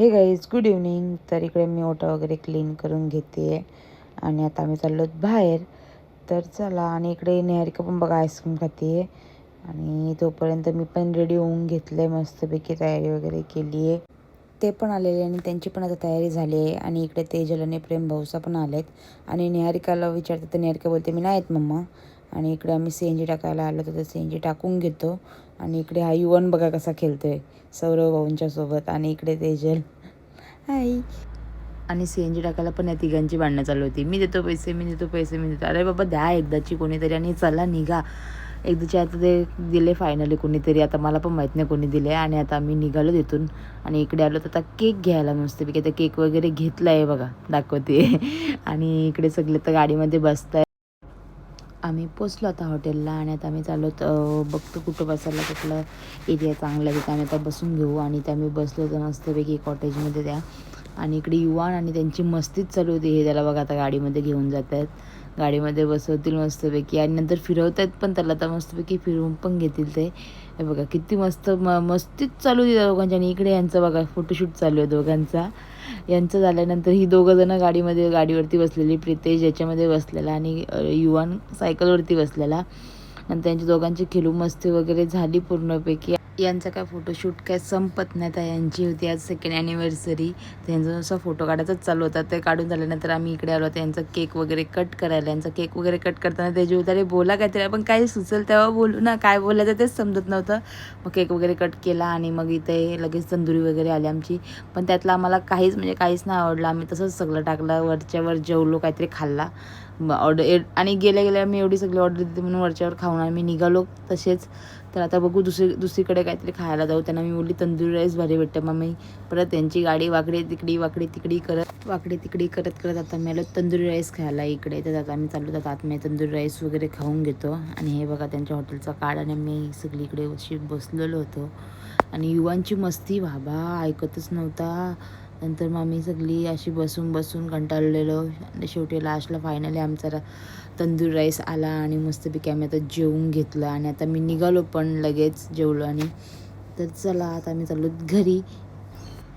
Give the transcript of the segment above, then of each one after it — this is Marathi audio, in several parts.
हे गाईज गुड इव्हनिंग. तर इकडे मी ओटा वगैरे क्लीन करून घेते आणि आता आम्ही चाललो बाहेर. तर चला. आणि इकडे निहारिका पण बघा आईस्क्रीम खाते आणि तोपर्यंत मी पण रेडी होऊन घेतलं आहे, मस्तपैकी तयारी वगैरे केली आहे. ते पण आलेले आणि त्यांची पण आता तयारी झाली आहे. आणि इकडे तेजल आणि प्रेम भाऊसा पण आलेत आणि निहारिकाला विचारतात तर निहारिका बोलते मी नाही येत मम्मा. आणि इकडे आम्ही CNG टाकायला आलो तर CNG टाकून घेतो. आणि इकडे हा युवन बघा कसा खेळतोय सौरव भाऊंच्या सोबत. आणि इकडे तेजल हाय. आणि CNG टाकायला पण या तिघांची भांडणं चालू होती, मी देतो पैसे मी देतो पैसे मी देतो. अरे बाबा द्या एकदाची कोणीतरी आणि चला निघा एकदाची. आता ते दिले फायनली कोणीतरी, आता मला पण माहीत नाही कोणी दिले. आणि आता आम्ही निघालो तिथून आणि इकडे आलो तर आता केक घ्यायला मस्तपैकी. आता केक वगैरे घेतला आहे बघा दाखवते. आणि इकडे सगळे तर गाडीमध्ये बसत आहे. आम्ही पोचलो आता हॉटेलला आणि आता आम्ही चाललो बघतो कुठं बसायला, कुठला एरिया चांगला आहे तिथं आम्ही आता बसून घेऊ. आणि त्या आम्ही बसलो तर मस्तपैकी कॉटेजमध्ये त्या. आणि इकडे युवान आणि त्यांची मस्तीच चालू होती. हे त्याला बघा आता गाडीमध्ये घेऊन जात आहेत, गाडीमध्ये बसवतील मस्तपैकी आणि नंतर फिरवत आहेत पण त्याला आता मस्तपैकी फिरवून पण घेतील ते. हे बघा किती मस्त मस्तीच चालू होती त्या दोघांची. आणि इकडे यांचं बघा फोटोशूट चालू आहे दोघांचा. यांचं झाल्यानंतर ही दोघंजणं गाडीवरती बसलेली, प्रितेश याच्यामध्ये बसलेला आणि युवान सायकलवरती बसलेला. आणि त्यांची दोघांची खिलू मस्ती वगैरे झाली पूर्णपैकी. यांचा काय फोटोशूट काय संपत नाही. तर यांची होती आज 2nd ॲनिव्हर्सरी. तर यांचा नुसता फोटो काढायचाच चालू होता. ते काढून झाल्यानंतर आम्ही इकडे आलो. तर यांचा केक वगैरे कट करायला. यांचा केक वगैरे कट करताना त्याची उतारे बोला काहीतरी, आपण काही सुचेल तेव्हा बोलू ना, काय बोलायचं तेच समजत नव्हतं. मग केक वगैरे कट केला आणि मग इथे लगेच तंदुरी वगैरे आली आमची. पण त्यातलं आम्हाला काहीच काहीच नाही आवडलं. आम्ही तसंच सगळं टाकलं, वरच्यावर जेवलो, काहीतरी खाल्ला ऑर्डर. आणि गेल्या गेल्या मी एवढी सगळी ऑर्डर देते म्हणून वरच्यावर खाऊन आम्ही निघालो तसेच. तर आता बघू दुसरीकडे काहीतरी खायला जाऊ. त्यांना मी बोलली तंदुरी राईस भारी भेटतं मम्मी. परत त्यांची गाडी वाकडी तिकडी करत आता मी आलो तंदुरी राईस खायला इकडे. तर आता आम्ही चाललो तर आतमध्ये तंदुरी राईस वगैरे खाऊन घेतो. आणि हे बघा त्यांच्या हॉटेलचा कार्ड आणि मी सगळीकडे अशी बसलेलो होतो. आणि युवांची मस्ती बाबा ऐकतच नव्हता. नंतर मग आम्ही सगळी अशी बसून कंटाळलेलो. आणि शेवटी लास्टला फायनली आमचा तंदूर राईस आला आणि मस्तपैकी आम्ही आता जेवून घेतलं. आणि आता मी निघालो पण लगेच जेवलो. आणि तर चला आता आम्ही चाललो घरी.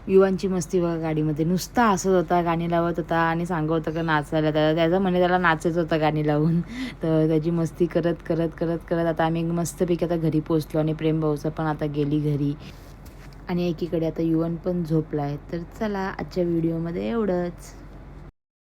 युवांची मस्ती बघा गाडीमध्ये नुसता हसत होता, गाणी लावत होता आणि सांगत होता का नाचायला. त्याचं म्हणे त्याला नाचायचं होतं गाणी लावून. तर त्याची मस्ती करत आता आम्ही मस्तपैकी आता घरी पोचलो. आणि प्रेम भाऊचं पण आता गेली घरी. आणि एकीकडे आता युवन पण झोपला आहे. तर चला आजच्या व्हिडिओमध्ये एवढंच.